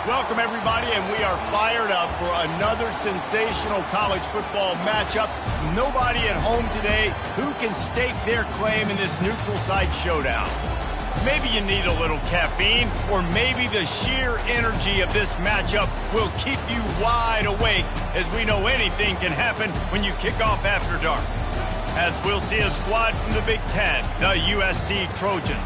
Welcome, everybody, and we are fired up for another sensational college football matchup. Nobody at home today who can stake their claim in this neutral site showdown. Maybe you need a little caffeine, or maybe the sheer energy of this matchup will keep you wide awake, as we know anything can happen when you kick off after dark. As we'll see a squad from the Big Ten, the USC Trojans,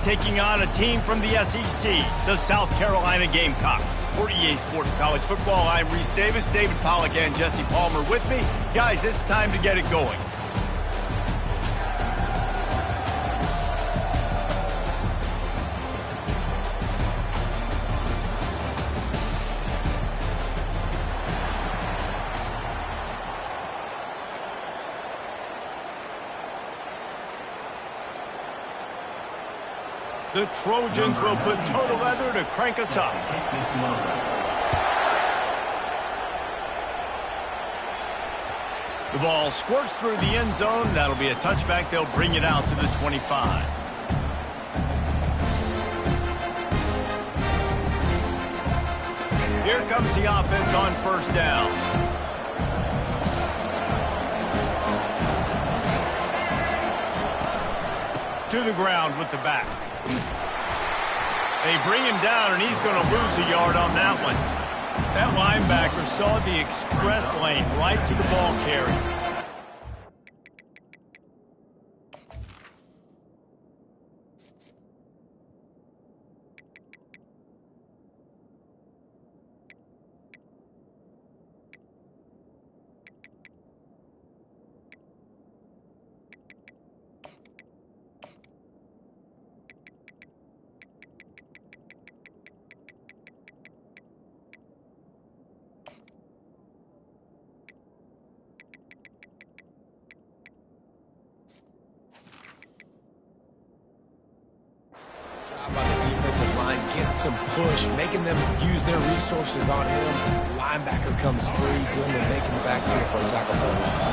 taking on a team from the SEC, the South Carolina Gamecocks. For EA Sports College Football, I'm Reese Davis, David Pollack, and Jesse Palmer with me. Guys, it's time to get it going. The Trojans will put total leather to crank us up. The ball squirts through the end zone. That'll be a touchback. They'll bring it out to the 25. Here comes the offense on first down. To the ground with the back. They bring him down, and he's going to lose a yard on that one. That linebacker saw the express lane right to the ball carrier. Getting some push, making them use their resources on him. Linebacker comes free, boom, and making the backfield for a tackle for a loss.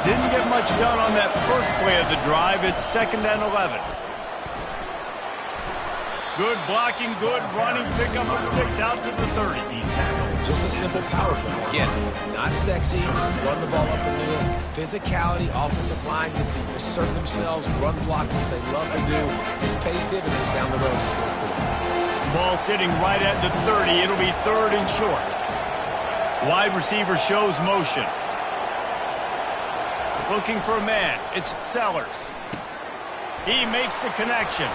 Didn't get much done on that first play of the drive. It's 2nd and 11. Good blocking, good running, pickup of 6 out to the 30. Just a simple power play. Again, not sexy, run the ball up the middle. Physicality, offensive line gets to assert themselves, run blocking, what they love to do. This pays dividends down the road. Ball sitting right at the 30. It'll be 3rd and short. Wide receiver shows motion. Looking for a man. It's Sellers. He makes the connection.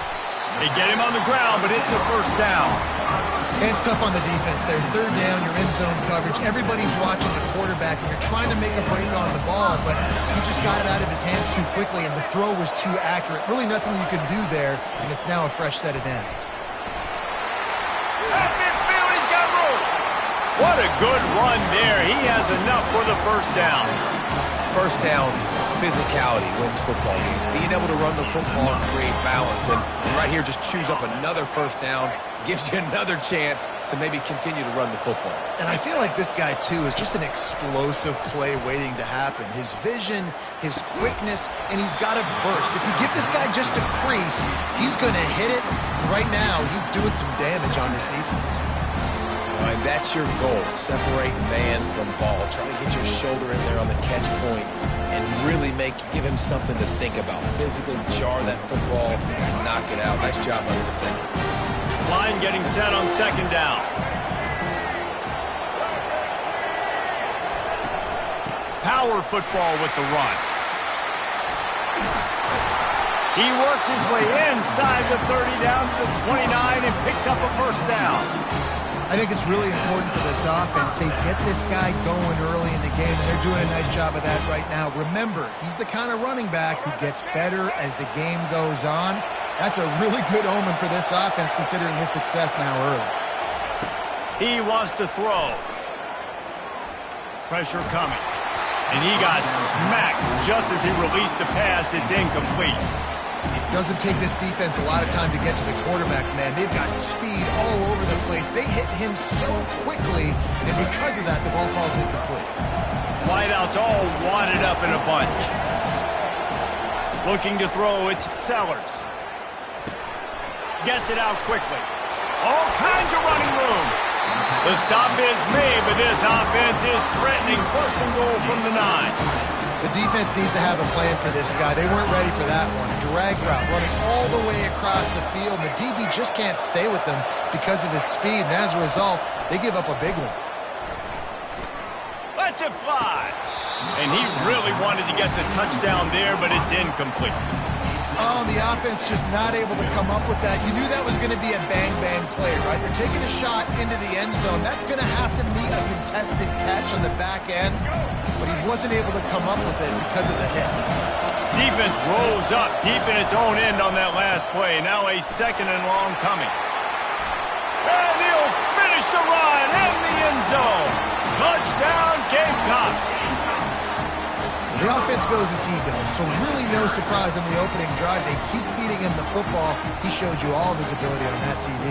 They get him on the ground, but it's a first down. It's tough on the defense there. 3rd down, you're in zone coverage. Everybody's watching the quarterback, and you're trying to make a break on the ball, but he just got it out of his hands too quickly, and the throw was too accurate. Really nothing you can do there, and it's now a fresh set of downs. At midfield, he's got room. What a good run there. He has enough for the first down. First down, physicality wins football games. Being able to run the football and create balance. And right here, just choose up another first down. Gives you another chance to maybe continue to run the football. And I feel like this guy, too, is just an explosive play waiting to happen. His vision, his quickness, and he's got a burst. If you give this guy just a crease, he's going to hit it. Right now, he's doing some damage on this defense. And that's your goal. Separate man from ball. Try to get your shoulder in there on the catch point and really give him something to think about. Physically jar that football and knock it out. Nice job by the defender. Line getting set on 2nd down. Power football with the run. He works his way inside the 30 down to the 29 and picks up a first down. I think it's really important for this offense. They get this guy going early in the game, and they're doing a nice job of that right now. Remember, he's the kind of running back who gets better as the game goes on. That's a really good omen for this offense, considering his success now early. He wants to throw. Pressure coming. And he got smacked just as he released the pass. It's incomplete. It doesn't take this defense a lot of time to get to the quarterback, man. They've got speed all over the place. They hit him so quickly, and because of that, the ball falls incomplete. Wideouts all wadded up in a bunch. Looking to throw, it's Sellers. Gets it out quickly. All kinds of running room. The stop is made, but this offense is threatening. First and goal from the 9. The defense needs to have a plan for this guy. They weren't ready for that one. Drag route running all the way across the field. The DB just can't stay with them because of his speed, and as a result, they give up a big one. Lets it fly. And he really wanted to get the touchdown there, but it's incomplete. Oh, the offense just not able to come up with that. You knew that was going to be a bang-bang play, right? They're taking a shot into the end zone. That's going to have to meet a contested catch on the back end, but he wasn't able to come up with it because of the hit. Defense rolls up deep in its own end on that last play. Now a second and long coming. And he'll finish the run in the end zone. Touchdown, Gamecocks. The offense goes as he goes, so really no surprise in the opening drive. They keep feeding him the football. He showed you all of his ability on that TD.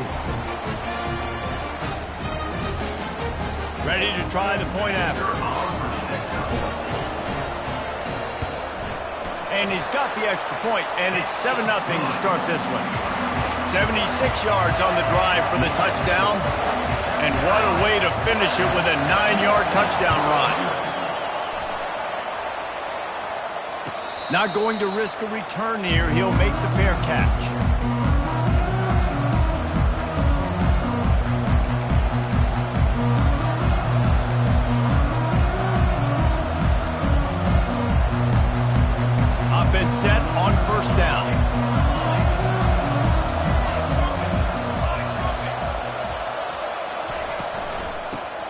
Ready to try the point after. And he's got the extra point, and it's 7-0 to start this one. 76 yards on the drive for the touchdown. And what a way to finish it with a 9-yard touchdown run. Not going to risk a return here. He'll make the fair catch. Offense set on first down.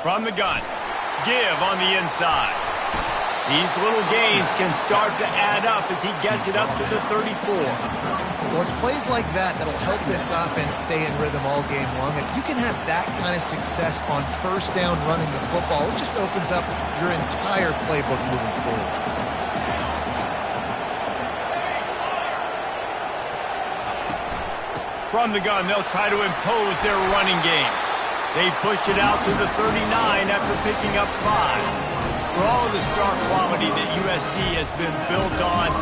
From the gun. Give on the inside. These little gains can start to add up as he gets it up to the 34. Well, it's plays like that that'll help this offense stay in rhythm all game long. If you can have that kind of success on first down running the football, it just opens up your entire playbook moving forward. From the gun, they'll try to impose their running game. They pushed it out to the 39 after picking up 5. For all of the star quality that USC has been built on,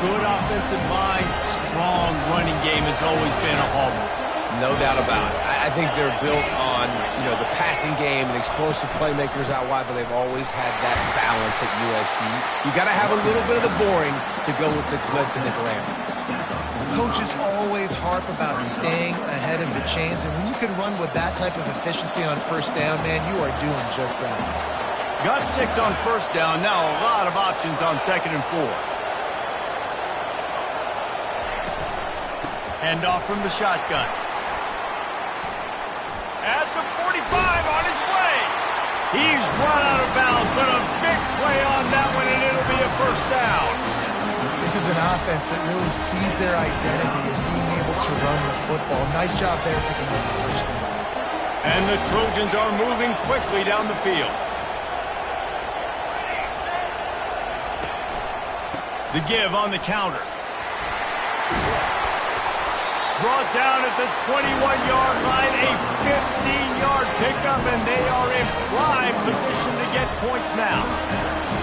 good offensive line, strong running game has always been a hallmark. No doubt about it. I think they're built on, the passing game and explosive playmakers out wide, but they've always had that balance at USC. You got to have a little bit of the boring to go with the glitz and the glamour. Coaches always harp about staying ahead of the chains, and when you can run with that type of efficiency on first down, man, you are doing just that. Got 6 on first down. Now a lot of options on 2nd and 4. Handoff from the shotgun. At the 45 on his way. He's run out of bounds, but a big play on that one, and it'll be a first down. This is an offense that really sees their identity as being able to run the football. Nice job there picking up the first down. And the Trojans are moving quickly down the field. The give on the counter. Brought down at the 21-yard line, a 15-yard pickup, and they are in prime position to get points now.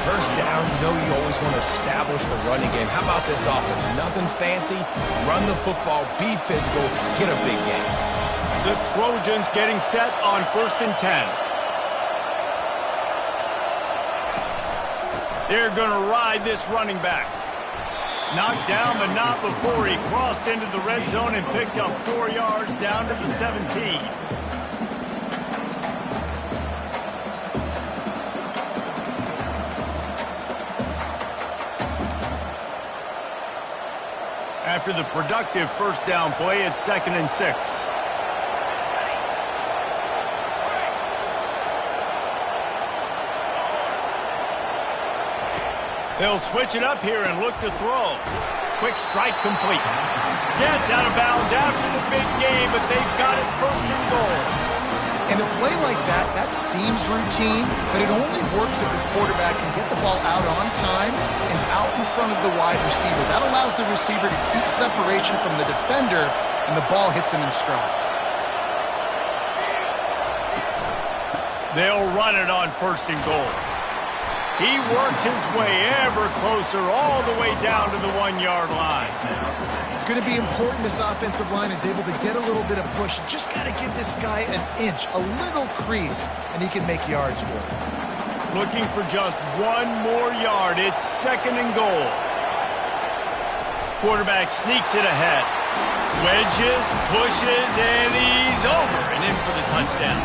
First down, you always want to establish the running game. How about this offense? Nothing fancy. Run the football, be physical, get a big game. The Trojans getting set on 1st and 10. They're going to ride this running back. Knocked down, but not before he crossed into the red zone and picked up 4 yards down to the 17. After the productive first down play, it's 2nd and 6. They'll switch it up here and look to throw. Quick strike complete. Gets out of bounds after the big game, but they've got it 1st and goal. And a play like that, that seems routine, but it only works if the quarterback can get the ball out on time and out in front of the wide receiver. That allows the receiver to keep separation from the defender, and the ball hits him in stride. They'll run it on 1st and goal. He works his way ever closer all the way down to the 1-yard line. It's going to be important this offensive line is able to get a little bit of push. Just got to give this guy an inch, a little crease, and he can make yards for it. Looking for just one more yard. It's 2nd and goal. Quarterback sneaks it ahead. Wedges, pushes, and he's over and in for the touchdown.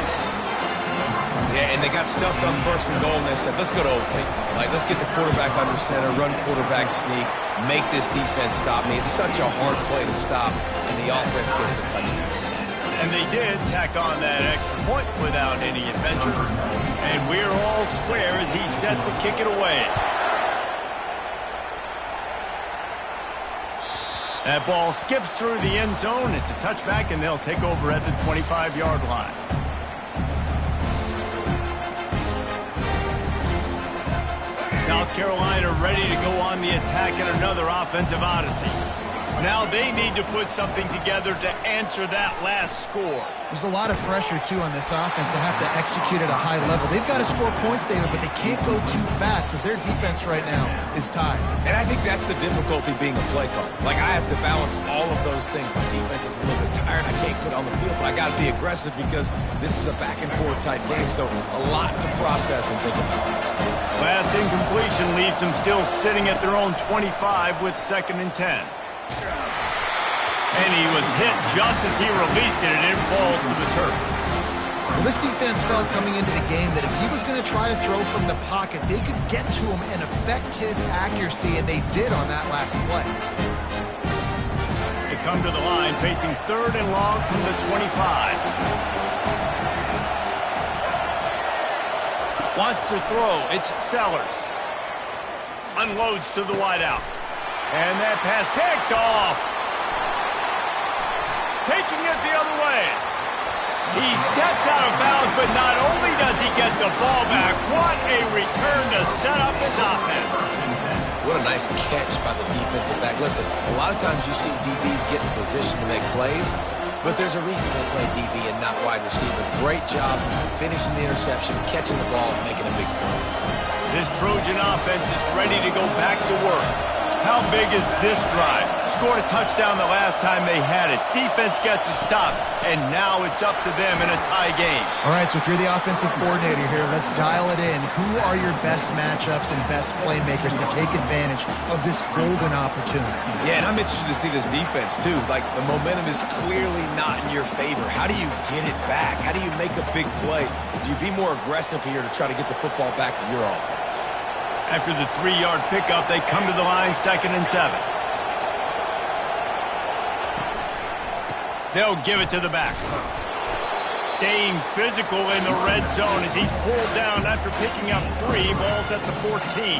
Yeah, and they got stuffed on 1st and goal, and they said, let's go to opening. Like, let's get the quarterback under center, run quarterback sneak, make this defense stop me. It's such a hard play to stop, and the offense gets the touchdown. And they did tack on that extra point without any adventure. And we're all square as he's set to kick it away. That ball skips through the end zone. It's a touchback, and they'll take over at the 25-yard line. South Carolina ready to go on the attack in another offensive odyssey. Now they need to put something together to answer that last score. There's a lot of pressure, too, on this offense to have to execute at a high level. They've got to score points, David, but they can't go too fast because their defense right now is tired. And I think that's the difficulty being a play caller. Like, I have to balance all of those things. My defense is a little bit tired. I can't put on the field, but I got to be aggressive because this is a back-and-forth type game, so a lot to process and think about. Last incompletion leaves them still sitting at their own 25 with 2nd and 10. And he was hit just as he released it, and it falls to the turf. Well, this defense felt coming into the game that if he was going to try to throw from the pocket, they could get to him and affect his accuracy, and they did on that last play. They come to the line facing 3rd and long from the 25. Wants to throw. It's Sellers. Unloads to the wideout. And that pass picked off. Taking it the other way. He steps out of bounds, but not only does he get the ball back, what a return to set up his offense. What a nice catch by the defensive back. Listen, a lot of times you see DBs get in position to make plays, but there's a reason they play DB and not wide receiver. Great job finishing the interception, catching the ball, and making a big play. This Trojan offense is ready to go back to work. How big is this drive? Scored a touchdown the last time they had it. Defense gets a stop, and now it's up to them in a tie game. All right, so if you're the offensive coordinator here, let's dial it in. Who are your best matchups and best playmakers to take advantage of this golden opportunity? Yeah, and I'm interested to see this defense, too. Like, the momentum is clearly not in your favor. How do you get it back? How do you make a big play? Do you be more aggressive here to try to get the football back to your offense? After the 3-yard pickup, they come to the line 2nd and 7. They'll give it to the back. Staying physical in the red zone as he's pulled down after picking up 3 balls at the 14.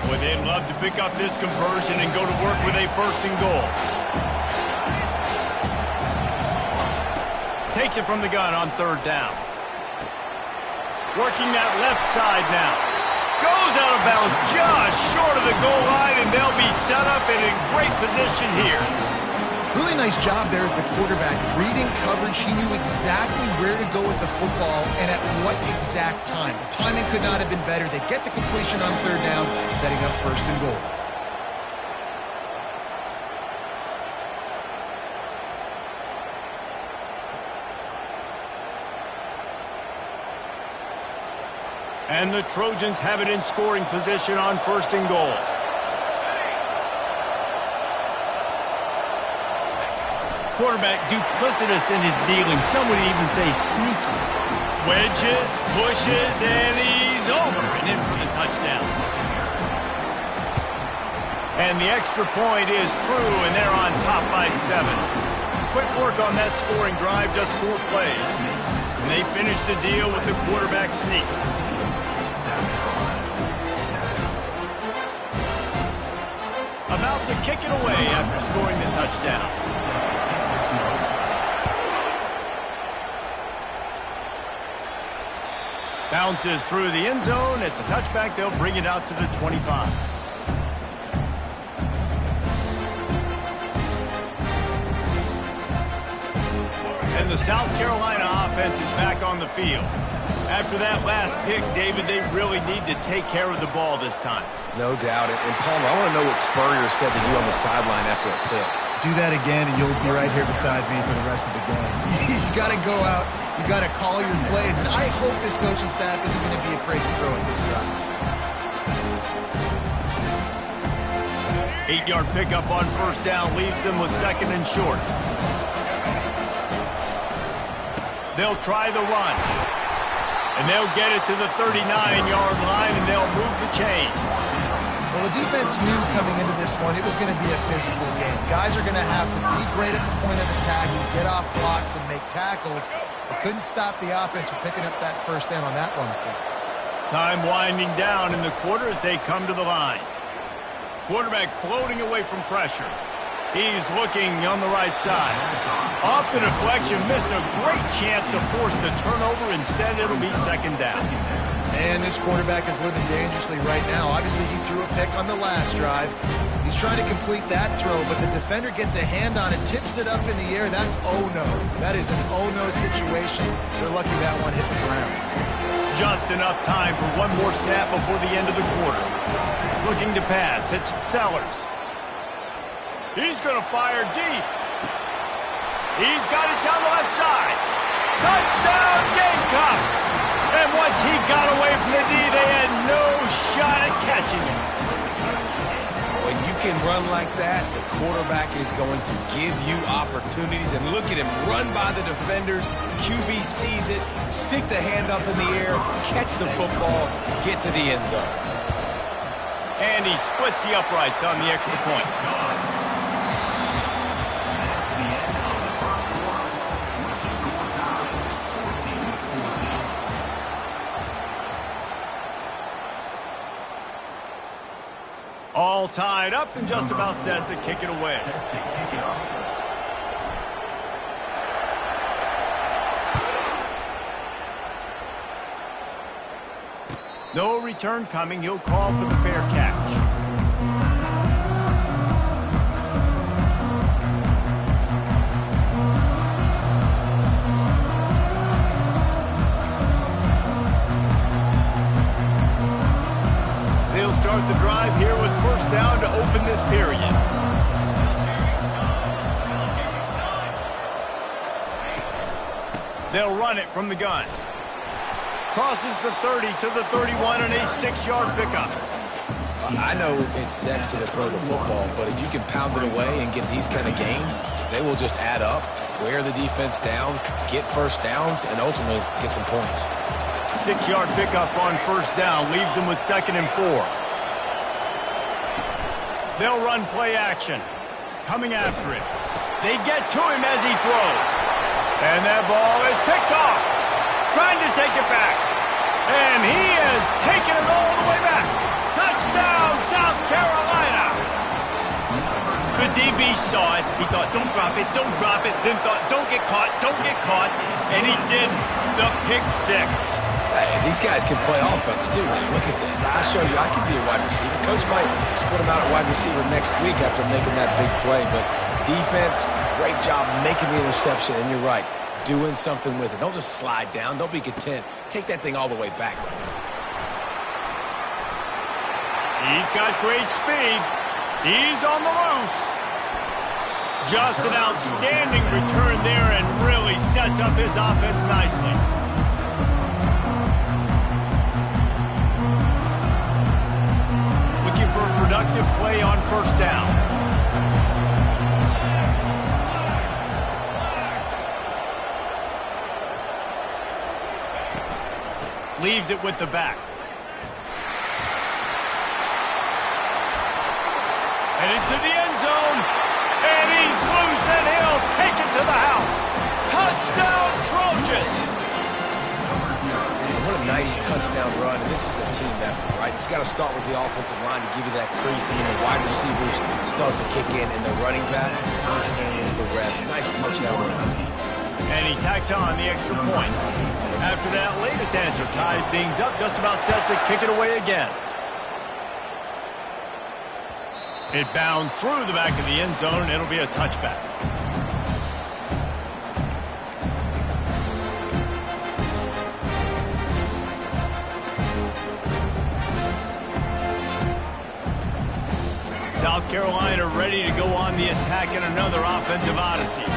Boy, they'd love to pick up this conversion and go to work with a 1st and goal. Takes it from the gun on 3rd down. Working that left side now. Goes out of bounds just short of the goal line, and they'll be set up in a great position here. Really nice job there of the quarterback. Reading coverage, he knew exactly where to go with the football and at what exact time. The timing could not have been better. They get the completion on 3rd down, setting up 1st and goal. And the Trojans have it in scoring position on 1st and goal. Quarterback duplicitous in his dealing. Some would even say sneaky. Wedges, pushes, and he's over and in for the touchdown. And the extra point is true, and they're on top by 7. Quick work on that scoring drive, just 4 plays. And they finish the deal with the quarterback sneak. About to kick it away after scoring the touchdown. Bounces through the end zone. It's a touchback. They'll bring it out to the 25. And the the South Carolina offense is back on the field. After that last pick, David, they really need to take care of the ball this time. No doubt. And Palmer, I want to know what Spurrier said to you on the sideline after a pick. Do that again, and you'll be right here beside me for the rest of the game. You got to go out. You got to call your plays, and I hope this coaching staff isn't going to be afraid to throw it this drive. 8-yard pickup on first down leaves them with second and short. They'll try the run. And they'll get it to the 39-yard line, and they'll move the chains. Well, the defense knew coming into this one it was going to be a physical game. Guys are going to have to be great at the point of attack and get off blocks and make tackles. They couldn't stop the offense from picking up that first down on that run play. Time winding down in the quarter as they come to the line. Quarterback floating away from pressure. He's looking on the right side. Off the deflection, missed a great chance to force the turnover. Instead, it'll be second down. And this quarterback is living dangerously right now. Obviously, he threw a pick on the last drive. He's trying to complete that throw, but the defender gets a hand on it, tips it up in the air. That's oh-no. That is an oh-no situation. They're lucky that one hit the ground. Just enough time for one more snap before the end of the quarter. Looking to pass, it's Sellers. He's going to fire deep. He's got it down the left side. Touchdown, Gamecocks! And once he got away from the D, they had no shot at catching him. When you can run like that, the quarterback is going to give you opportunities. And look at him run by the defenders. QB sees it, stick the hand up in the air, catch the football, get to the end zone. And he splits the uprights on the extra point. All tied up and just about set to kick it away. No return coming. He'll call for the fair catch. They'll start the drive here with first down to open this period. They'll run it from the gun. Crosses the 30 to the 31 and a 6-yard pickup. I know it's sexy to throw the football, but if you can pound it away and get these kind of gains, they will just add up, wear the defense down, get first downs, and ultimately get some points. 6-yard pickup on first down leaves them with second and 4. They'll run play action. Coming after it. They get to him as he throws. And that ball is picked off. Trying to take it back. And he has taken it all the way back. Touchdown, South Carolina. The DB saw it. He thought, don't drop it, don't drop it. Then thought, don't get caught, don't get caught. And he did the pick 6. Hey, these guys can play offense, too. Look at this. I show you I can be a wide receiver. Coach might split him out at wide receiver next week after making that big play. But defense, great job making the interception. And you're right, doing something with it. Don't just slide down. Don't be content. Take that thing all the way back. He's got great speed. He's on the loose. Just an outstanding return there and really sets up his offense nicely. Looking for a productive play on first down. Leaves it with the back. And into the end zone. And he's loose and he'll take it to the house. Touchdown, Trojans. Man, what a nice touchdown run. And this is a team effort, right? It's got to start with the offensive line to give you that creasing. The wide receivers start to kick in, and the running back handles the rest. Nice touchdown run. And he tacked on the extra point. After that latest answer tied things up, just about set to kick it away again. It bounds through the back of the end zone, and it'll be a touchback. South Carolina ready to go on the attack in another offensive odyssey.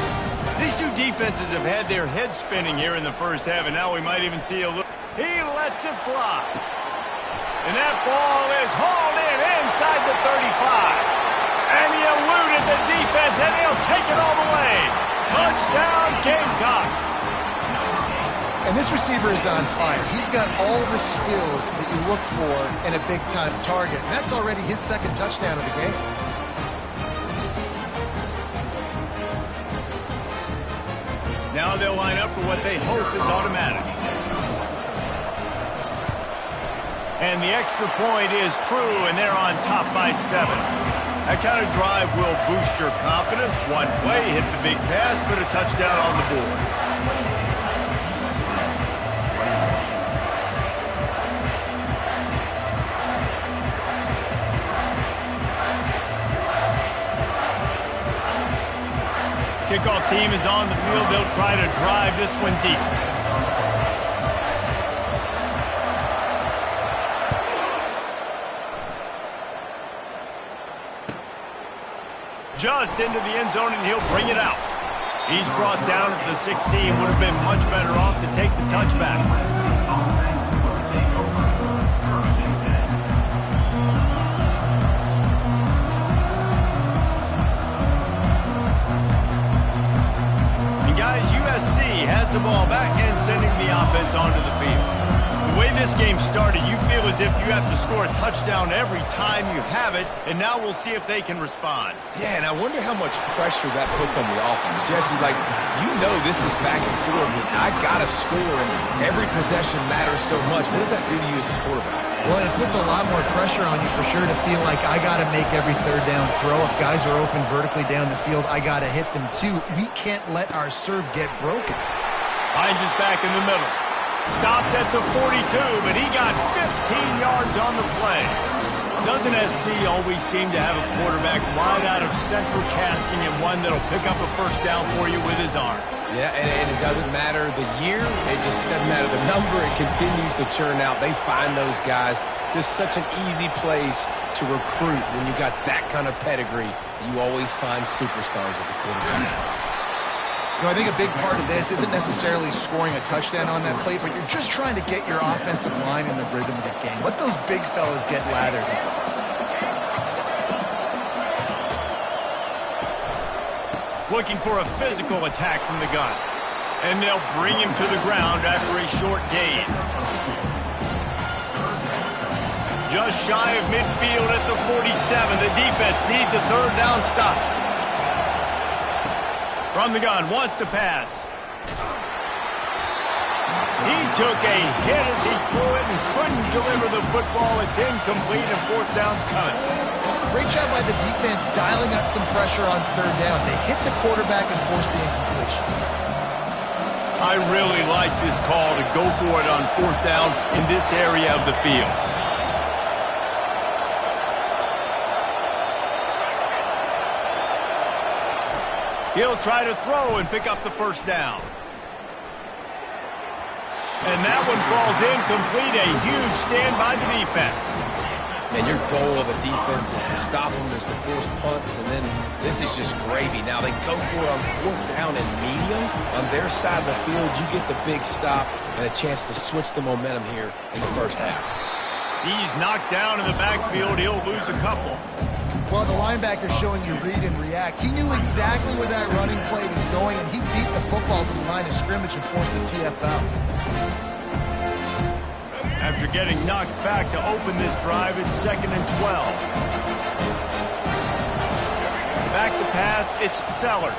These two defenses have had their heads spinning here in the first half, and now we might even see a look. He lets it fly. And that ball is hauled in inside the 35. And he eluded the defense, and he'll take it all the way. Touchdown, Gamecocks. And this receiver is on fire. He's got all the skills that you look for in a big-time target. And that's already his second touchdown of the game. Now they'll line up for what they hope is automatic. And the extra point is true, and they're on top by 7. That kind of drive will boost your confidence. One play, hit the big pass, put a touchdown on the board. Kickoff team is on the field. They'll try to drive this one deep. Just into the end zone, and he'll bring it out. He's brought down at the 16. Would have been much better off to take the touchback. And guys, USC has the ball back and sending the offense onto the field. The way this game started, you feel as if you have to score a touchdown every time you have it, and now we'll see if they can respond. Yeah, and I wonder how much pressure that puts on the offense. Jesse, like, you know this is back and forth, and I got to score, and every possession matters so much. What does that do to you as a quarterback? Well, it puts a lot more pressure on you for sure to feel like I got to make every third down throw. If guys are open vertically down the field, I got to hit them too. We can't let our serve get broken. Hines is back in the middle. Stopped at the 42, but he got 15 yards on the play. Doesn't SC always seem to have a quarterback right out of central casting and one that'll pick up a first down for you with his arm? Yeah, and it doesn't matter the year. It just doesn't matter the number. It continues to churn out. They find those guys. Just such an easy place to recruit when you got that kind of pedigree. You always find superstars at the quarterback spot. You know, I think a big part of this isn't necessarily scoring a touchdown on that play, but you're just trying to get your offensive line in the rhythm of the game. Let those big fellas get lathered in. Looking for a physical attack from the gun. And they'll bring him to the ground after a short gain. Just shy of midfield at the 47. The defense needs a third down stop. From the gun, wants to pass. He took a hit as he threw it and couldn't deliver the football. It's incomplete and fourth down's coming. Great job by the defense dialing up some pressure on third down. They hit the quarterback and forced the incompletion. I really like this call to go for it on fourth down in this area of the field. He'll try to throw and pick up the first down. And that one falls incomplete. A huge stand by the defense. And your goal of a defense is to stop them, is to force punts, and then this is just gravy. Now they go for it on fourth down and medium. On their side of the field, you get the big stop and a chance to switch the momentum here in the first half. He's knocked down in the backfield. He'll lose a couple. Well, the linebacker's showing you read and react. He knew exactly where that running play was going, and he beat the football to the line of scrimmage and forced the TFL. After getting knocked back to open this drive, it's 2nd and 12. Back to pass, it's Sellers.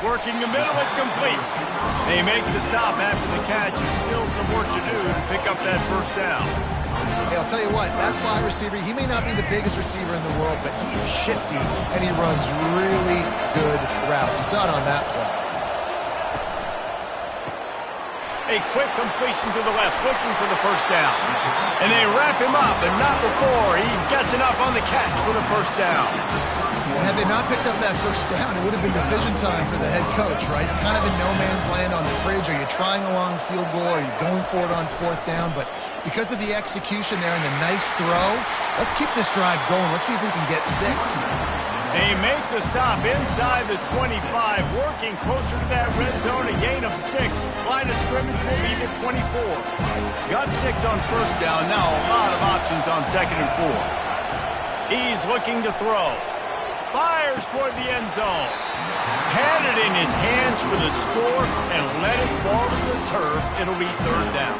Working the middle, it's complete. They make the stop after the catch, and still some work to do to pick up that first down. Hey, I'll tell you what, that slot receiver, he may not be the biggest receiver in the world, but he is shifty, and he runs really good routes. You saw it on that play. A quick completion to the left, looking for the first down. And they wrap him up, and not before he gets enough on the catch for the first down. And had they not picked up that first down, it would have been decision time for the head coach, right? You're kind of in no man's land on the fridge. Are you trying a long field goal? Are you going for it on fourth down? But because of the execution there and the nice throw, let's keep this drive going. Let's see if we can get 6. They make the stop inside the 25, working closer to that red zone, a gain of 6. Line of scrimmage will be the 24. Got 6 on first down, now a lot of options on second and 4. He's looking to throw. Fires toward the end zone. Had it in his hands for the score and let it fall to the turf. It'll be third down.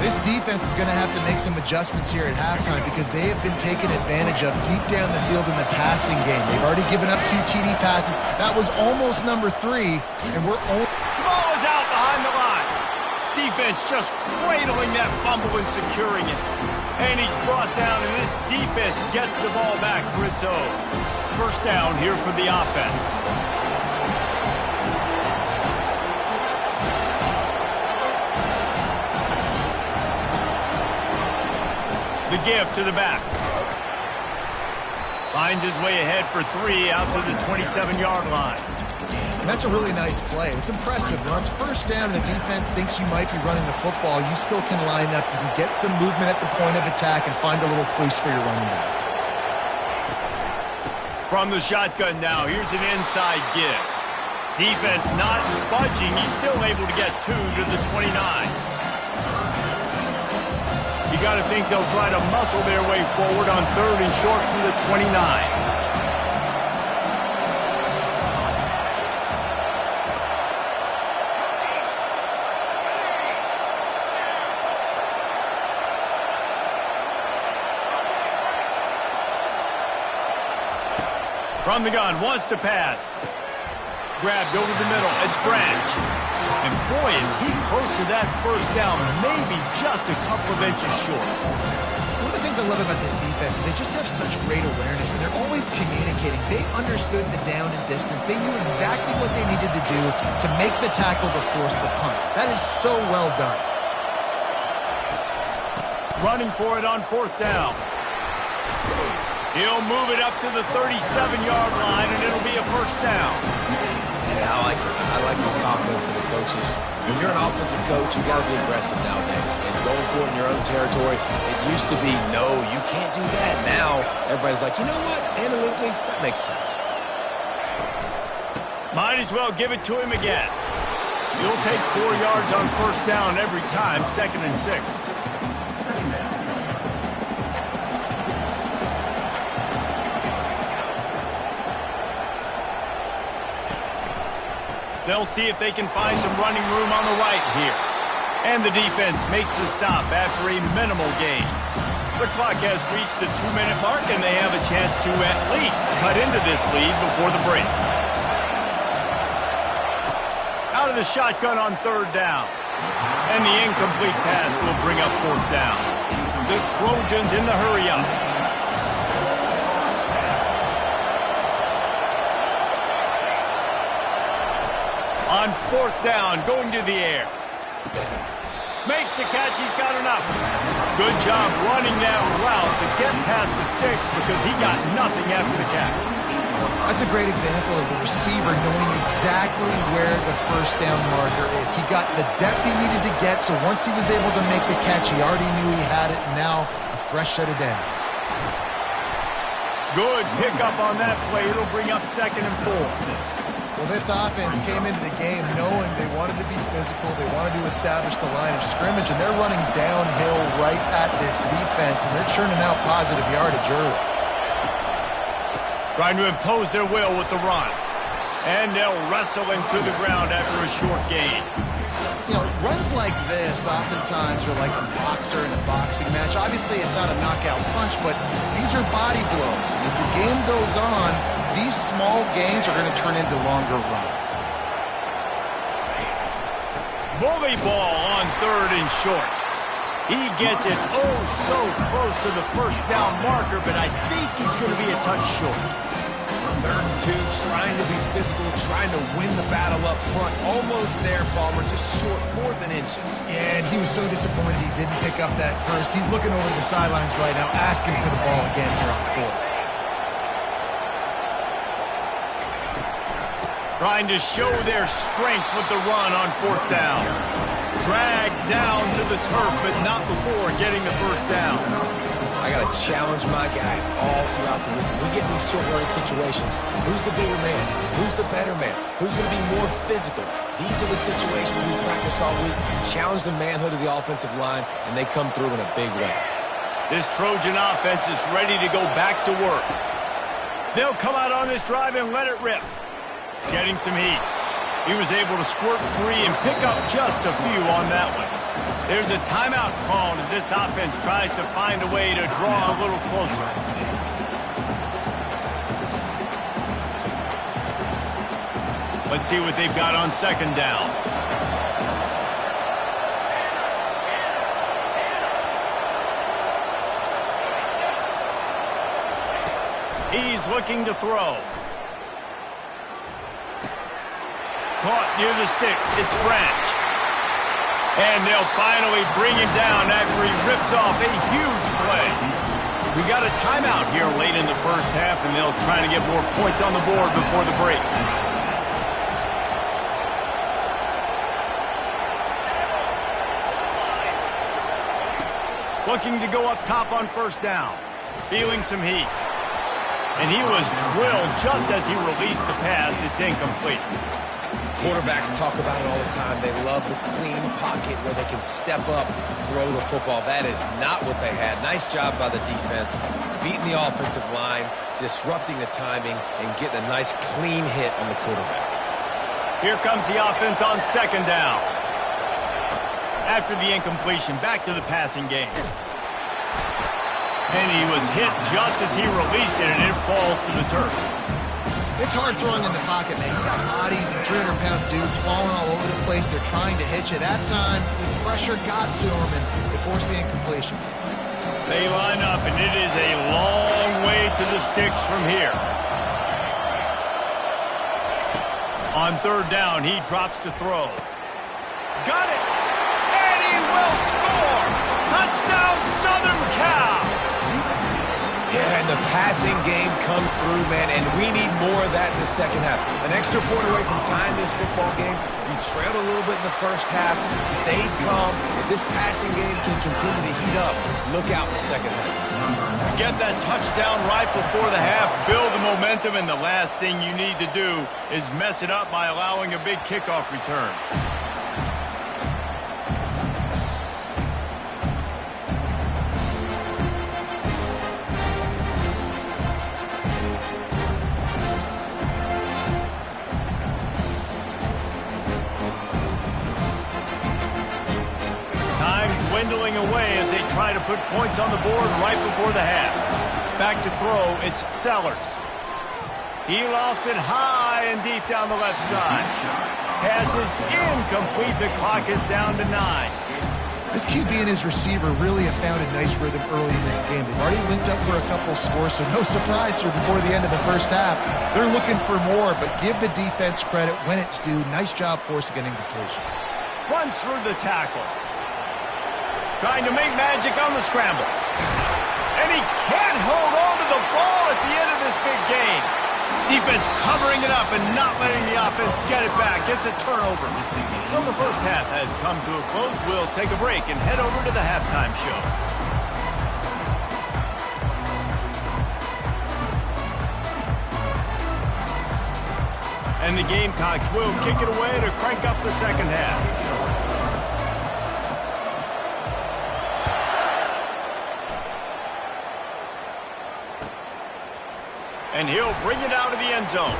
This defense is going to have to make some adjustments here at halftime because they have been taken advantage of deep down the field in the passing game. They've already given up 2 TD passes. That was almost number 3, and we're only... Ball is out behind the line. Defense just cradling that fumble and securing it. And he's brought down, and this defense gets the ball back for its own. First down here for the offense. The give to the back. Finds his way ahead for 3 out to the 27-yard line. And that's a really nice play. It's impressive. When it's first down and the defense thinks you might be running the football, you still can line up. You can get some movement at the point of attack and find a little crease for your running back. From the shotgun now, here's an inside give. Defense not budging. He's still able to get 2 to the 29. You got to think they'll try to muscle their way forward on 3rd and short from the 29. From the gun, wants to pass. Grabbed over the middle, it's Branch. And boy, is he close to that first down, maybe just a couple of inches short. One of the things I love about this defense is they just have such great awareness, and they're always communicating. They understood the down and distance. They knew exactly what they needed to do to make the tackle to force the punt. That is so well done. Running for it on 4th down. He'll move it up to the 37-yard line, and it'll be a first down. Yeah, I like the confidence of the coaches. When you're an offensive coach, you got to be aggressive nowadays. And going for it in your own territory, it used to be, no, you can't do that. Now, everybody's like, you know what? Analytically, that makes sense. Might as well give it to him again. You'll take 4 yards on first down every time, 2nd and 6. They'll see if they can find some running room on the right here. And the defense makes the stop after a minimal gain. The clock has reached the 2-minute mark, and they have a chance to at least cut into this lead before the break. Out of the shotgun on 3rd down. And the incomplete pass will bring up 4th down. The Trojans in the hurry up. On 4th down, going to the air. Makes the catch, he's got enough. Good job running that route to get past the sticks because he got nothing after the catch. That's a great example of the receiver knowing exactly where the first down marker is. He got the depth he needed to get, so once he was able to make the catch, he already knew he had it, and now a fresh set of downs. Good pickup on that play. It'll bring up 2nd and 4. Well, this offense came into the game knowing they wanted to be physical, they wanted to establish the line of scrimmage, and they're running downhill right at this defense, and they're churning out positive yardage early. Trying to impose their will with the run. And they'll wrestle him to the ground after a short gain. You know, runs like this oftentimes are like a boxer in a boxing match. Obviously, it's not a knockout punch, but these are body blows. As the game goes on, these small gains are going to turn into longer runs. Bully ball on 3rd and short. He gets it oh so close to the first down marker, but I think he's going to be a touch short. 3rd and 2, trying to be physical, trying to win the battle up front. Almost there, Palmer, just short, 4th and inches. Yeah, and he was so disappointed he didn't pick up that first. He's looking over the sidelines right now, asking for the ball again here on 4th. Trying to show their strength with the run on 4th down. Dragged down to the turf, but not before getting the first down. I got to challenge my guys all throughout the week. We get in these short learning situations. Who's the bigger man? Who's the better man? Who's going to be more physical? These are the situations we practice all week. Challenge the manhood of the offensive line, and they come through in a big way. This Trojan offense is ready to go back to work. They'll come out on this drive and let it rip. Getting some heat. He was able to squirt free and pick up just a few on that one. There's a timeout called as this offense tries to find a way to draw a little closer. Let's see what they've got on 2nd down. He's looking to throw. Caught near the sticks. It's Branch. And they'll finally bring him down after he rips off a huge play. We got a timeout here late in the first half, and they'll try to get more points on the board before the break. Looking to go up top on 1st down. Feeling some heat. And he was drilled just as he released the pass. It's incomplete. Quarterbacks talk about it all the time. They love the clean pocket where they can step up, throw the football. That is not what they had. Nice job by the defense, beating the offensive line, disrupting the timing, and getting a nice clean hit on the quarterback. Here comes the offense on 2nd down. After the incompletion, back to the passing game. And he was hit just as he released it, and it falls to the turf. It's hard throwing in the pocket, man. You got bodies and 300-pound dudes falling all over the place. They're trying to hit you. That time, the pressure got to him, and it forced the incompletion. They line up, and it is a long way to the sticks from here. On 3rd down, he drops to throw. Got it! And he will score! Touchdown, Southern Cal! Yeah, and the passing game comes through, man, and we need more of that in the second half. An extra point away from tying this football game. We trailed a little bit in the first half, stayed calm. If this passing game can continue to heat up, look out in the second half. Get that touchdown right before the half, build the momentum, and the last thing you need to do is mess it up by allowing a big kickoff return. Dwindling away as they try to put points on the board right before the half. Back to throw, it's Sellers. He lost it high and deep down the left side. Pass is incomplete. The clock is down to 9. This QB and his receiver really have found a nice rhythm early in this game. They've already linked up for a couple scores, so no surprise here before the end of the first half. They're looking for more, but give the defense credit when it's due. Nice job forcing an incompletion. Runs through the tackle. Trying to make magic on the scramble. And he can't hold on to the ball at the end of this big game. Defense covering it up and not letting the offense get it back. Gets a turnover. So the first half has come to a close. We'll take a break and head over to the halftime show. And the Gamecocks will kick it away to crank up the second half. And he'll bring it out of the end zone.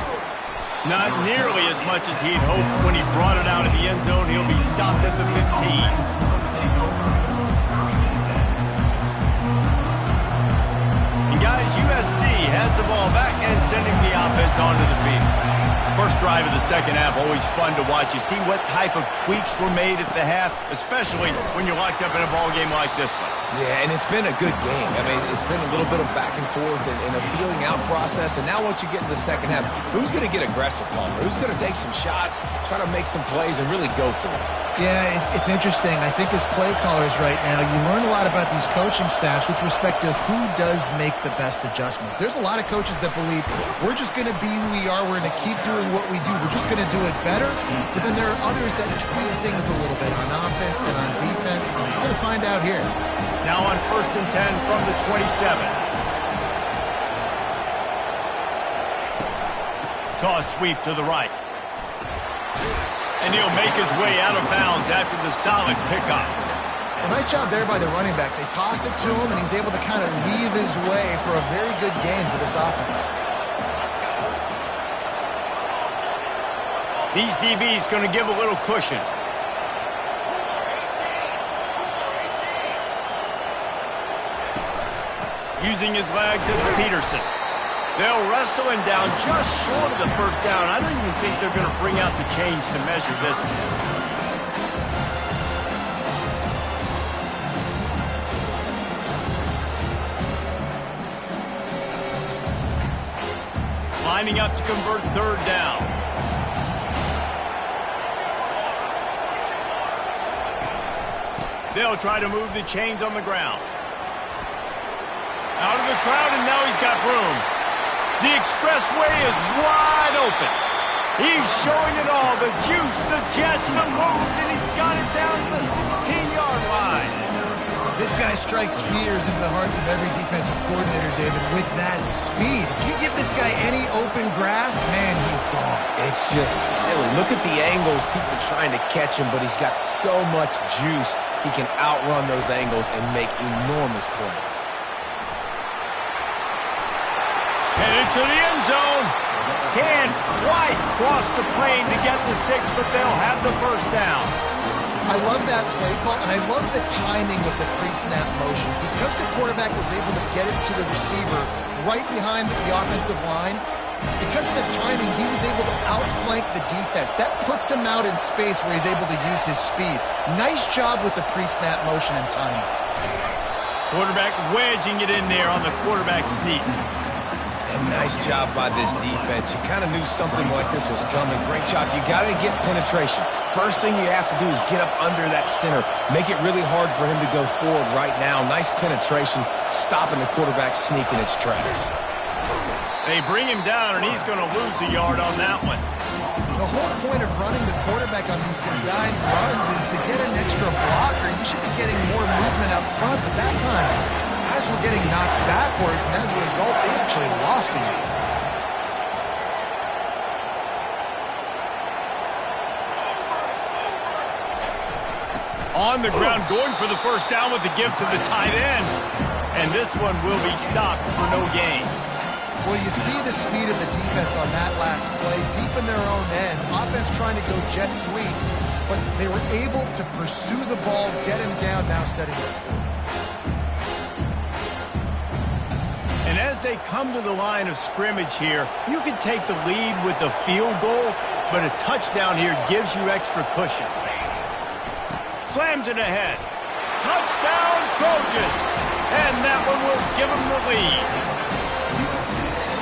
Not nearly as much as he'd hoped when he brought it out of the end zone. He'll be stopped at the 15. And guys, USC has the ball back and sending the offense onto the field. First drive of the second half, always fun to watch. You see what type of tweaks were made at the half, especially when you're locked up in a ball game like this one. Yeah, and it's been a good game. I mean, it's been a little bit of back and forth and a feeling out process. And now once you get in the second half, who's going to get aggressive, Palmer? Who's going to take some shots, try to make some plays, and really go for it? Yeah, it's interesting. I think as play callers right now, you learn a lot about these coaching staffs with respect to who does make the best adjustments. There's a lot of coaches that believe we're just going to be who we are. We're going to keep doing what we do. We're just going to do it better. But then there are others that tweak things a little bit on offense and on defense. We're going to find out here. Now on 1st and 10 from the 27. Toss sweep to the right. And he'll make his way out of bounds after the solid pickup. Well, nice job there by the running back. They toss it to him, and he's able to kind of weave his way for a very good game for this offense. These DBs going to give a little cushion. Using his legs, it's Peterson. They'll wrestle him down just short of the first down. I don't even think they're going to bring out the chains to measure this one. Lining up to convert 3rd down. They'll try to move the chains on the ground. Out of the crowd, and now he's got room. The expressway is wide open. He's showing it all. The juice, the jets, the moves, and he's got it down to the 16-yard line. This guy strikes fears into the hearts of every defensive coordinator, David, with that speed. If you give this guy any open grass, man, he's gone. It's just silly. Look at the angles, people trying to catch him, but he's got so much juice. He can outrun those angles and make enormous plays. Headed to the end zone. Can't quite cross the plane to get the 6, but they'll have the first down. I love that play call, and I love the timing of the pre-snap motion. Because the quarterback was able to get it to the receiver right behind the offensive line, because of the timing, he was able to outflank the defense. That puts him out in space where he's able to use his speed. Nice job with the pre-snap motion and timing. Quarterback wedging it in there on the quarterback sneak. And nice job by this defense. You kind of knew something like this was coming. Great job. You got to get penetration. First thing you have to do is get up under that center. Make it really hard for him to go forward right now. Nice penetration, stopping the quarterback sneak in its tracks. They bring him down, and he's going to lose a yard on that one. The whole point of running the quarterback on these design runs is to get an extra blocker. You should be getting more movement up front, but that time, guys were getting knocked backwards, and as a result, they actually lost a yard. On the ground, going for the first down with the give to the tight end. And this one will be stopped for no gain. Well, you see the speed of the defense on that last play, deep in their own end. Offense trying to go jet sweep, but they were able to pursue the ball, get him down, now setting up fourth. And as they come to the line of scrimmage here, you can take the lead with a field goal, but a touchdown here gives you extra cushion. Slams it ahead. Touchdown, Trojans! And that one will give them the lead.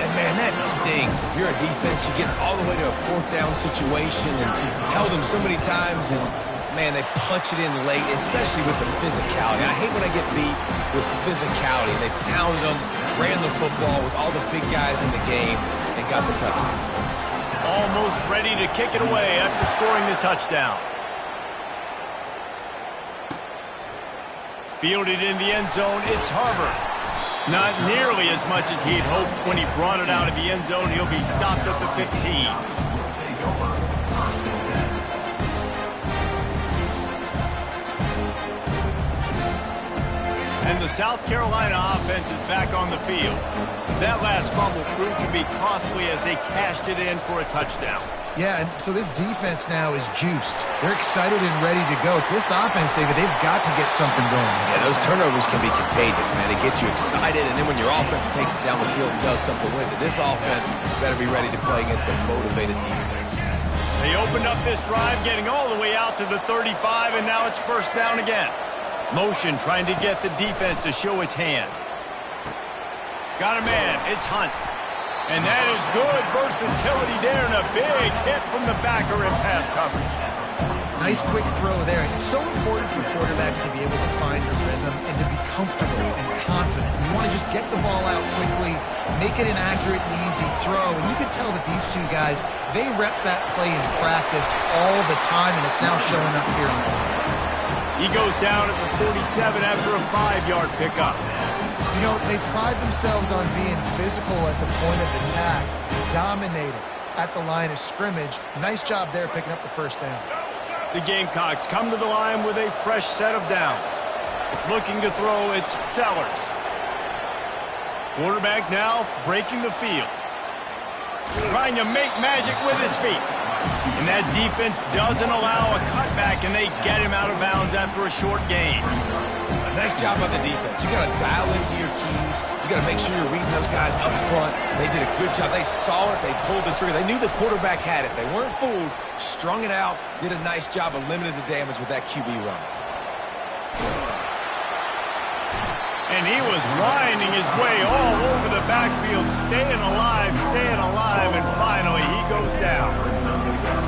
And man, that stings. If you're a defense, you get all the way to a 4th down situation and held them so many times, and man, they punch it in late, especially with the physicality. I hate when I get beat with physicality. They pounded them, ran the football with all the big guys in the game, and got the touchdown. Almost ready to kick it away after scoring the touchdown. Fielded in the end zone, it's Harvard. Not nearly as much as he had hoped when he brought it out of the end zone. He'll be stopped at the 15. And the South Carolina offense is back on the field. That last fumble proved to be costly as they cashed it in for a touchdown. Yeah, and so this defense now is juiced. They're excited and ready to go. So this offense, David, they've got to get something going. Yeah, those turnovers can be contagious, man. They get you excited, and then when your offense takes it down the field and does something with it, this offense better be ready to play against a motivated defense. They opened up this drive, getting all the way out to the 35, and now it's first down again. Motion trying to get the defense to show his hand. Got a man. It's Hunt. And that is good versatility there and a big hit from the backer in pass coverage. Nice quick throw there. It's so important for quarterbacks to be able to find a rhythm and to be comfortable and confident. You want to just get the ball out quickly, make it an accurate and easy throw. And you can tell that these two guys, they rep that play in practice all the time, and it's now showing up here in the game. He goes down at the 47 after a 5-yard pickup. You know, they pride themselves on being physical at the point of attack, dominating at the line of scrimmage. Nice job there picking up the first down. The Gamecocks come to the line with a fresh set of downs. Looking to throw, it's Sellers. Quarterback now breaking the field. Trying to make magic with his feet. And that defense doesn't allow a cutback, and they get him out of bounds after a short gain. Nice job by the defense. You got to dial into your keys. You got to make sure you're reading those guys up front. They did a good job. They saw it. They pulled the trigger. They knew the quarterback had it. They weren't fooled. Strung it out. Did a nice job of limiting the damage with that QB run. And he was winding his way all over the backfield, staying alive, and finally he goes down.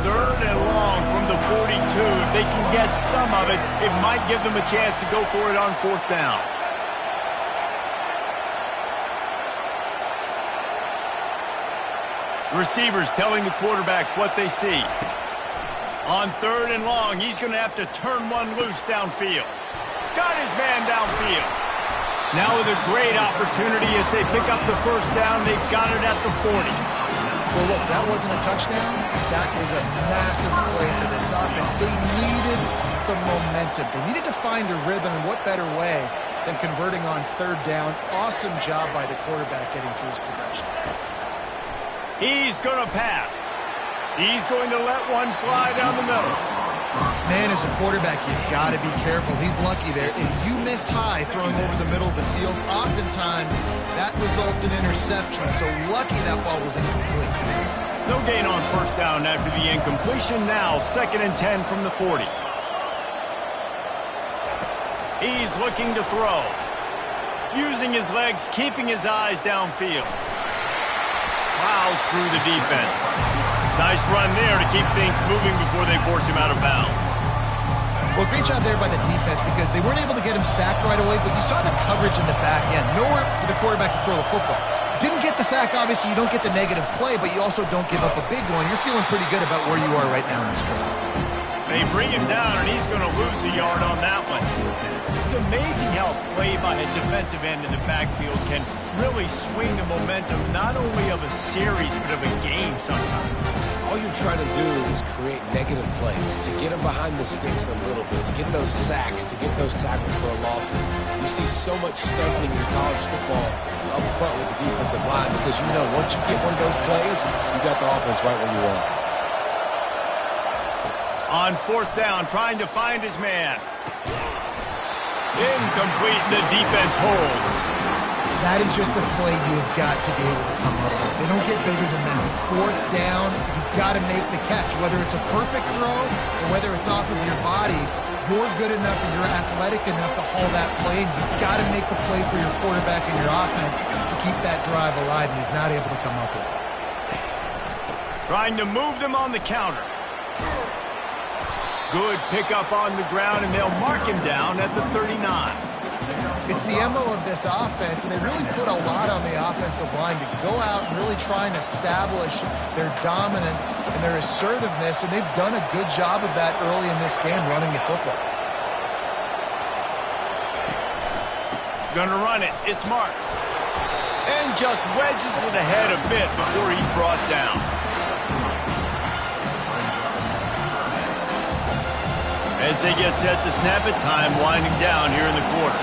3rd and long from the 42. If they can get some of it, it might give them a chance to go for it on 4th down. Receivers telling the quarterback what they see. On 3rd and long, he's going to have to turn one loose downfield. Got his man downfield. Now with a great opportunity as they pick up the first down, they've got it at the 40. Well, look, that wasn't a touchdown. That was a massive play for this offense. They needed some momentum. They needed to find a rhythm, and what better way than converting on 3rd down. Awesome job by the quarterback getting through his progression. He's going to pass. He's going to let one fly down the middle. Man, as a quarterback, you've got to be careful. He's lucky there. If you miss high throwing over the middle of the field, oftentimes that results in interception. So lucky that ball was incomplete. No gain on 1st down after the incompletion. Now 2nd and 10 from the 40. He's looking to throw. Using his legs, keeping his eyes downfield. Plows through the defense. Nice run there to keep things moving before they force him out of bounds. Well, great job there by the defense because they weren't able to get him sacked right away, but you saw the coverage in the back end. Nowhere for the quarterback to throw the football. Didn't get the sack, obviously. You don't get the negative play, but you also don't give up a big one. You're feeling pretty good about where you are right now in this drive. They bring him down, and he's going to lose a yard on that one. It's amazing how play by a defensive end in the backfield can really swing the momentum not only of a series, but of a game sometimes. All you're trying to do is create negative plays, to get them behind the sticks a little bit, to get those sacks, to get those tackles for losses. You see so much stunting in college football up front with the defensive line because you know once you get one of those plays, you got the offense right where you want. On 4th down, trying to find his man. Incomplete, the defense holds. That is just a play you've got to be able to come up with. They don't get bigger than that. 4th down, you've got to make the catch. Whether it's a perfect throw or whether it's off of your body, you're good enough and you're athletic enough to haul that play, and you've got to make the play for your quarterback and your offense to keep that drive alive, and he's not able to come up with it. Trying to move them on the counter. Good pickup on the ground, and they'll mark him down at the 39. It's the MO of this offense, and they really put a lot on the offensive line to go out and really try and establish their dominance and their assertiveness, and they've done a good job of that early in this game running the football. Gonna run it. It's Marks. And just wedges it ahead a bit before he's brought down. As they get set to snap it, time winding down here in the quarter.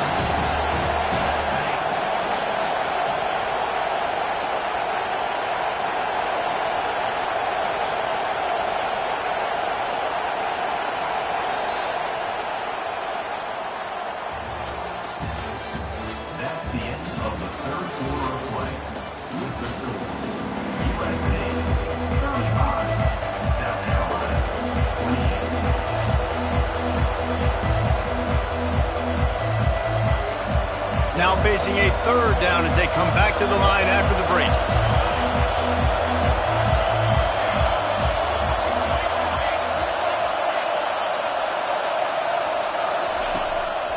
That's the end of the 3rd quarter of play. With the score, USA 35, South Carolina 28. Now facing a third down as they come back to the line after the break.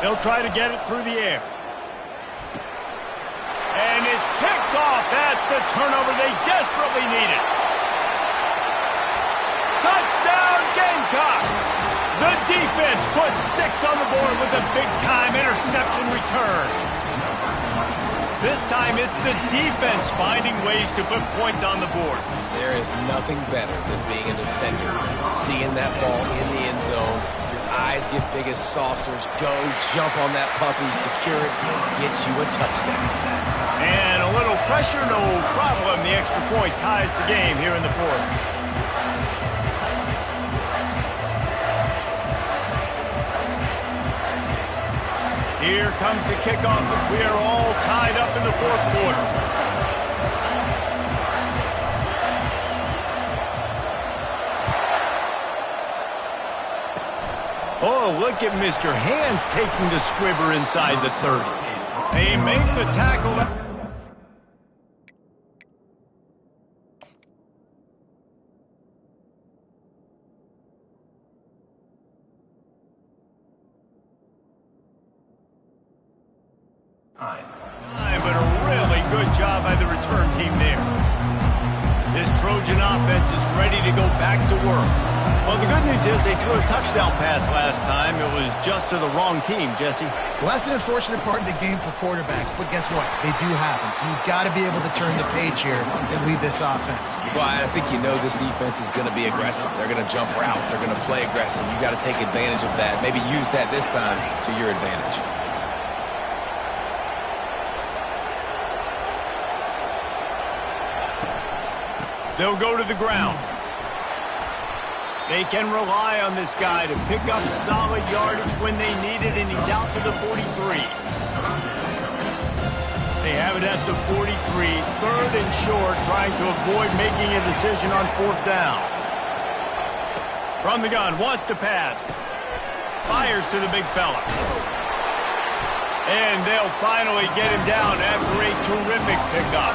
They'll try to get it through the air. And it's picked off. That's the turnover they desperately needed. Touchdown, Gamecocks! The defense puts 6 on the board with a big-time interception return. This time it's the defense finding ways to put points on the board. There is nothing better than being a defender, seeing that ball in the end zone. Your eyes get big as saucers. Go, jump on that puppy, secure it, get you a touchdown. And a little pressure, no problem. The extra point ties the game here in the fourth. Here comes the kickoff as we are all tied up in the fourth quarter. Oh, look at Mr. Hands taking the squibber inside the 30. They make the tackle. But a really good job by the return team there. This Trojan offense is ready to go back to work. Well, the good news is they threw a touchdown pass last time. It was just to the wrong team, Jesse. Well, that's an unfortunate part of the game for quarterbacks, but guess what? They do happen, so you've got to be able to turn the page here and lead this offense. Well, I think you know this defense is going to be aggressive. They're going to jump routes. They're going to play aggressive. You've got to take advantage of that. Maybe use that this time to your advantage. They'll go to the ground. They can rely on this guy to pick up solid yardage when they need it, and he's out to the 43. They have it at the 43, third and short, trying to avoid making a decision on fourth down. From the gun, wants to pass. Fires to the big fella. And they'll finally get him down after a terrific pickup.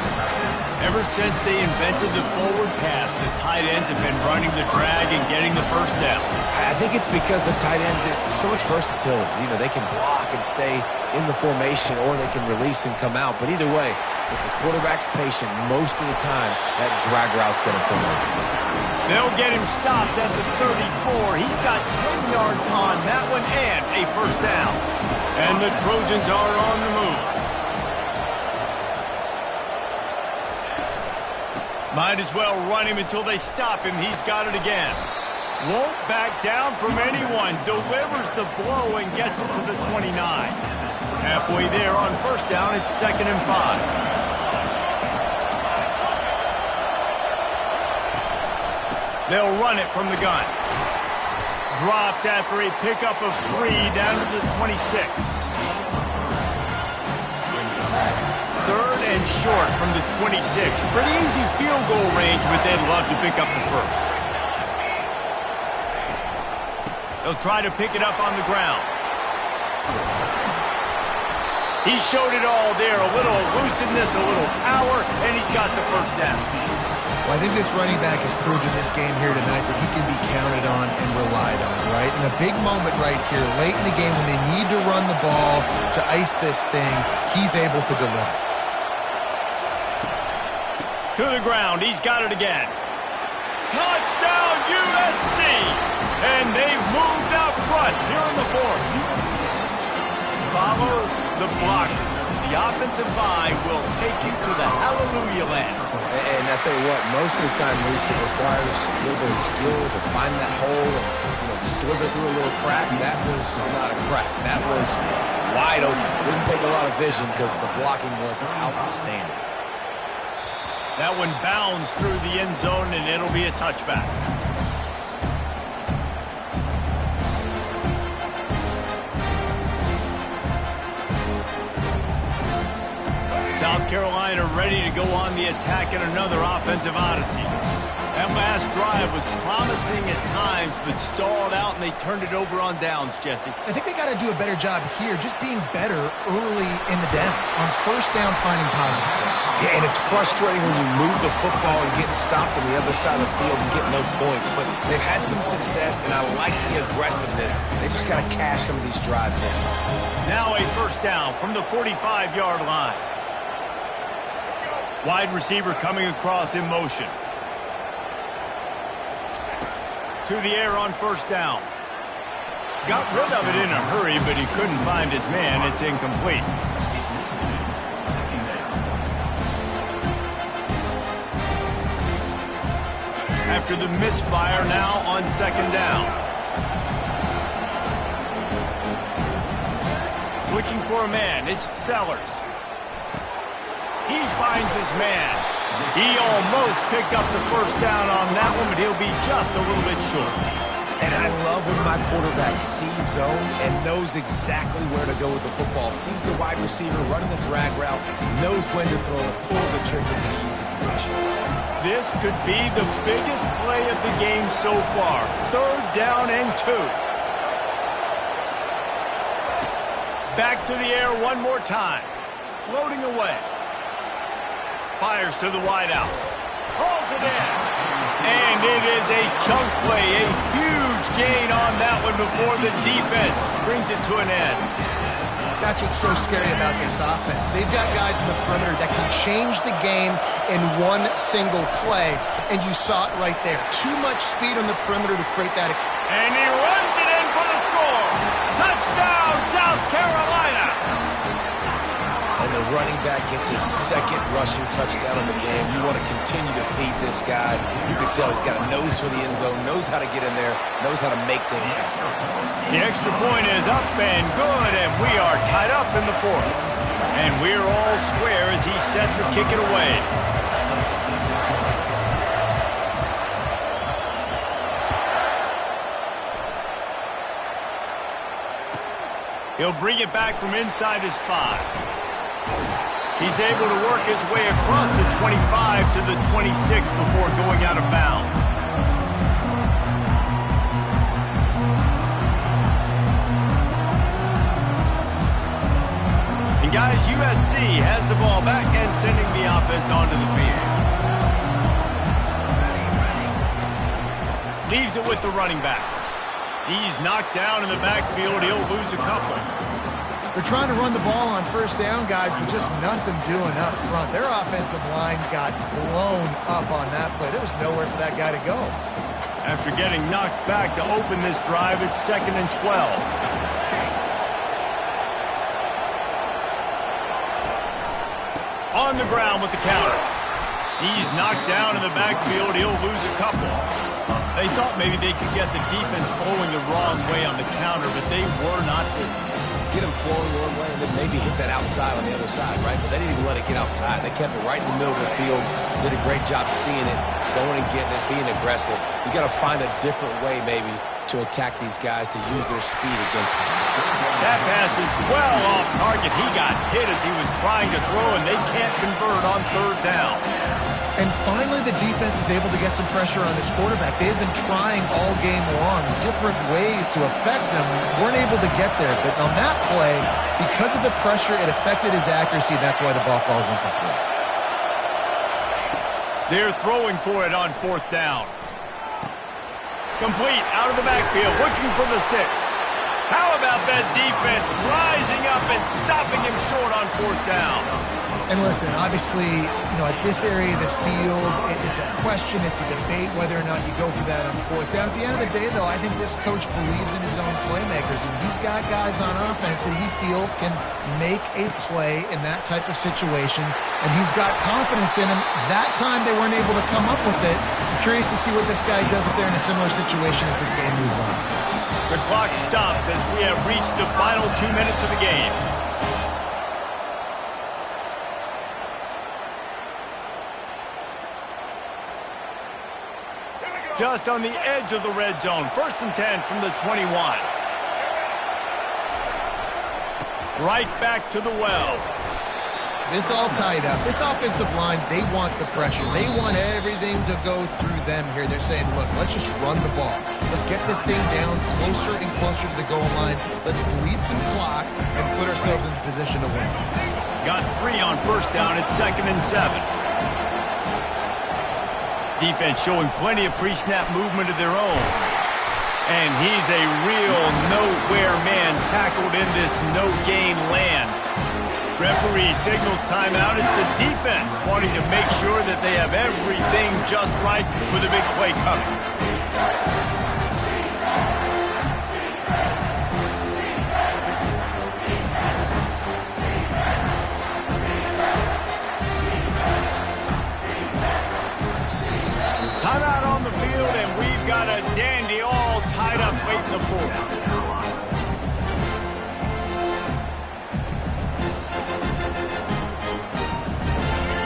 Ever since they invented the forward pass, the tight ends have been running the drag and getting the first down. I think it's because the tight ends is so much versatility. You know, they can block and stay in the formation, or they can release and come out. But either way, if the quarterback's patient most of the time, that drag route's going to come in. They'll get him stopped at the 34. He's got 10 yards on that one and a first down. And the Trojans are on the move. Might as well run him until they stop him. He's got it again. Won't back down from anyone. Delivers the blow and gets it to the 29. Halfway there on first down, it's 2nd and 5. They'll run it from the gun. Dropped after a pickup of 3 down to the 26. Third and short from the 26. Pretty easy field goal range, but they'd love to pick up the first. They'll try to pick it up on the ground. He showed it all there. A little elusiveness, a little power, and he's got the first down. Well, I think this running back has proved in this game here tonight that he can be counted on and relied on, right? In a big moment right here, late in the game when they need to run the ball to ice this thing, he's able to deliver. To the ground. He's got it again. Touchdown, USC! And they've moved out front here in the fourth. Follow the blockers. The offensive line will take you to the hallelujah land. And I tell you what, most of the time, Reese, it requires a little bit of skill to find that hole and slither through a little crack. That was not a crack. That was wide open. Didn't take a lot of vision because the blocking was outstanding. That one bounds through the end zone, and it'll be a touchback. South Carolina ready to go on the attack in another offensive odyssey. That last drive was promising at times, but stalled out, and they turned it over on downs, Jesse. I think they got to do a better job here, just being better early in the downs, on first down finding positive plays. Yeah, and it's frustrating when you move the football and get stopped on the other side of the field and get no points. But they've had some success, and I like the aggressiveness. They just got to cash some of these drives in. Now a first down from the 45-yard line. Wide receiver coming across in motion. To the air on first down. Got rid of it in a hurry, but he couldn't find his man. It's incomplete. After the misfire, now on second down. Looking for a man. It's Sellers. He finds his man. He almost picked up the first down on that one, but he'll be just a little bit short. And I love when my quarterback sees zone and knows exactly where to go with the football. Sees the wide receiver running the drag route, knows when to throw it, pulls the trigger for the easy completion. This could be the biggest play of the game so far. Third down and 2. Back to the air one more time. Floating away. Fires to the wideout. Hauls it in. And it is a chunk play. A huge gain on that one before the defense brings it to an end. That's what's so scary about this offense. They've got guys in the perimeter that can change the game in one single play. And you saw it right there. Too much speed on the perimeter to create that. And he runs it in for the score. Touchdown, South Carolina. And the running back gets his second rushing touchdown in the game. You want to continue to feed this guy. You can tell he's got a nose for the end zone, knows how to get in there, knows how to make things happen. The extra point is up and good, and we are tied up in the fourth. And we're all square as he's set to kick it away. He'll bring it back from inside his 5. He's able to work his way across the 25 to the 26 before going out of bounds. And guys, USC has the ball back and sending the offense onto the field. Leaves it with the running back. He's knocked down in the backfield. He'll lose a couple. They're trying to run the ball on first down, guys, but just nothing doing up front. Their offensive line got blown up on that play. There was nowhere for that guy to go. After getting knocked back to open this drive, it's 2nd and 12. On the ground with the counter. He's knocked down in the backfield. He'll lose a couple. They thought maybe they could get the defense rolling the wrong way on the counter, but they were not able. Get him flowing one way and then maybe hit that outside on the other side, right? But they didn't even let it get outside. They kept it right in the middle of the field. Did a great job seeing it, going and getting it, being aggressive. You got to find a different way maybe to attack these guys to use their speed against them. That pass is well off target. He got hit as he was trying to throw, and they can't convert on third down. And finally, the defense is able to get some pressure on this quarterback. They've been trying all game long different ways to affect him. Weren't able to get there. But on that play, because of the pressure, it affected his accuracy. That's why the ball falls incomplete. They're throwing for it on fourth down. Complete out of the backfield, looking for the sticks. How about that defense rising up and stopping him short on fourth down? And listen, obviously, at this area of the field, it's a question, it's a debate whether or not you go for that on fourth down. At the end of the day, though, I think this coach believes in his own playmakers, and he's got guys on offense that he feels can make a play in that type of situation, and he's got confidence in him. That time, they weren't able to come up with it. I'm curious to see what this guy does if they're in a similar situation as this game moves on. The clock stops as we have reached the final 2 minutes of the game. Just on the edge of the red zone. 1st and 10 from the 21. Right back to the well. It's all tied up. This offensive line, they want the pressure. They want everything to go through them here. They're saying, look, let's just run the ball. Let's get this thing down closer and closer to the goal line. Let's bleed some clock and put ourselves in position to win. Got 3 on first down at 2nd and 7. Defense showing plenty of pre-snap movement of their own. And he's a real nowhere man tackled in this no-gain land. Referee signals timeout. It's the defense wanting to make sure that they have everything just right for the big play coming. Timeout on the field, and we've got a dandy all tied up late in the fourth.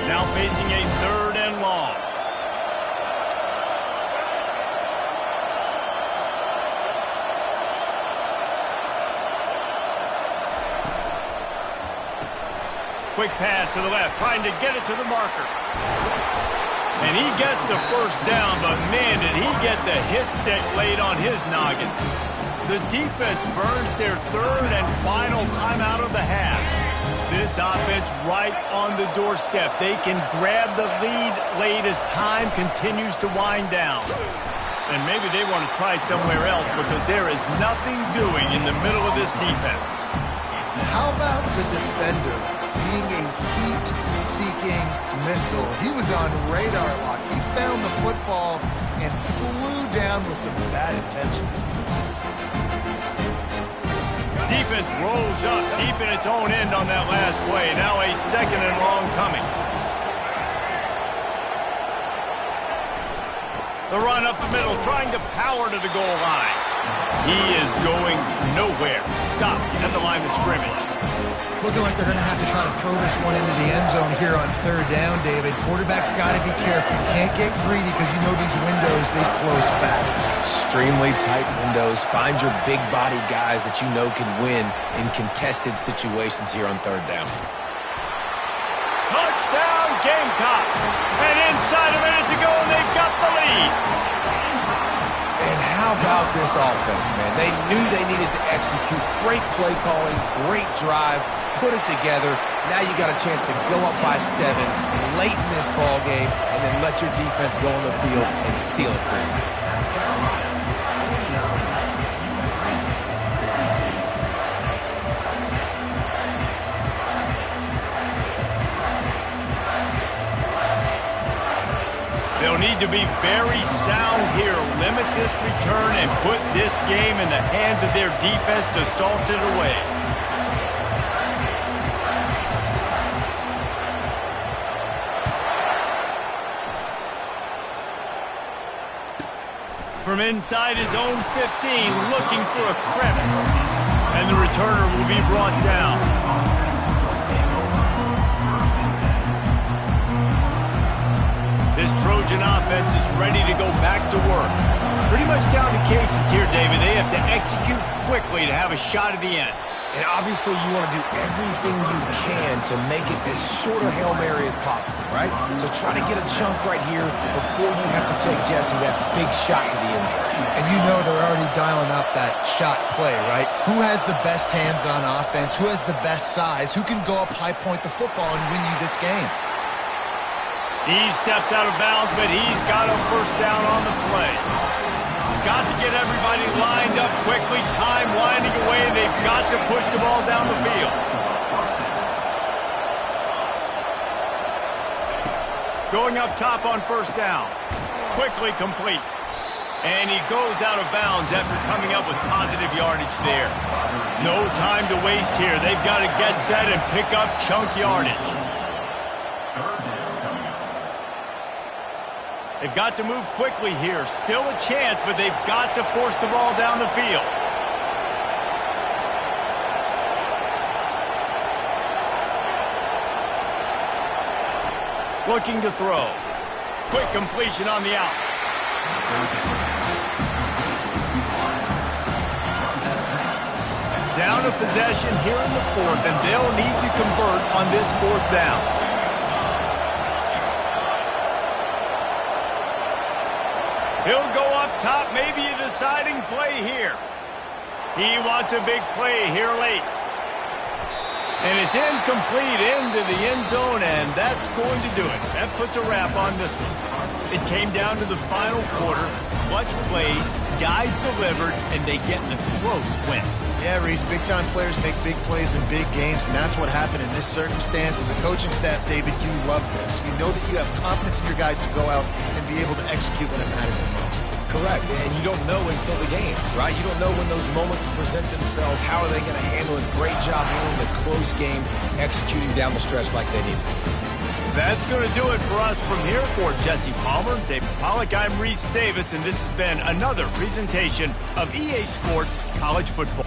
Now facing a 3rd and long. Quick pass to the left, trying to get it to the marker. And he gets the first down, but man, did he get the hit stick laid on his noggin. The defense burns their 3rd and final timeout of the half. This offense right on the doorstep. They can grab the lead late as time continues to wind down. And maybe they want to try somewhere else because there is nothing doing in the middle of this defense. How about the defender being a heat-seeking missile? He was on radar lock. He found the football and flew down with some bad intentions. Defense rolls up deep in its own end on that last play. Now a 2nd and long coming. The run up the middle, trying to power to the goal line. He is going nowhere. Stop at the line of scrimmage. It's looking like they're going to have to try to throw this one into the end zone here on 3rd down, David. Quarterback's got to be careful. You can't get greedy because you know these windows, they close fast. Extremely tight windows. Find your big body guys that you know can win in contested situations here on 3rd down. Touchdown, Gamecocks! And inside a minute to go, and they've got the lead. And how about this offense, man? They knew they needed to execute. Great play calling, great drive, put it together. Now you got a chance to go up by 7 late in this ball game and then let your defense go on the field and seal it for you. They'll need to be very sound here, limit this return, and put this game in the hands of their defense to salt it away. From inside his own 15, looking for a crevice, and the returner will be brought down. This Trojan offense is ready to go back to work. Pretty much down to cases here, David. They have to execute quickly to have a shot at the end. And obviously you want to do everything you can to make it as short a Hail Mary as possible, right? So try to get a chunk right here before you have to take Jesse that big shot to the end zone. And you know they're already dialing up that shot play, right? Who has the best hands on offense? Who has the best size? Who can go up high point the football and win you this game? He steps out of bounds, but he's got a first down on the play. Got to get everybody lined up quickly. Time winding away. They've got to push the ball down the field. Going up top on first down. Quickly complete. And he goes out of bounds after coming up with positive yardage there. No time to waste here. They've got to get set and pick up chunk yardage. They've got to move quickly here. Still a chance, but they've got to force the ball down the field. Looking to throw. Quick completion on the out. Down a possession here in the fourth, and they'll need to convert on this fourth down. He'll go up top, maybe a deciding play here. He wants a big play here late. And it's incomplete into the end zone, and that's going to do it. That puts a wrap on this one. It came down to the final quarter. Clutch plays, guys delivered, and they get a close win. Yeah, Reese, big-time players make big plays in big games, and that's what happened in this circumstance. As a coaching staff, David, you love this. You know that you have confidence in your guys to go out and be able to execute when it matters the most. Correct, and you don't know until the games, right? You don't know when those moments present themselves. How are they going to handle it? Great job handling the close game, executing down the stretch like they needed to. That's going to do it for us from here. For Jesse Palmer, David Pollack, I'm Reese Davis, and this has been another presentation of EA Sports College Football.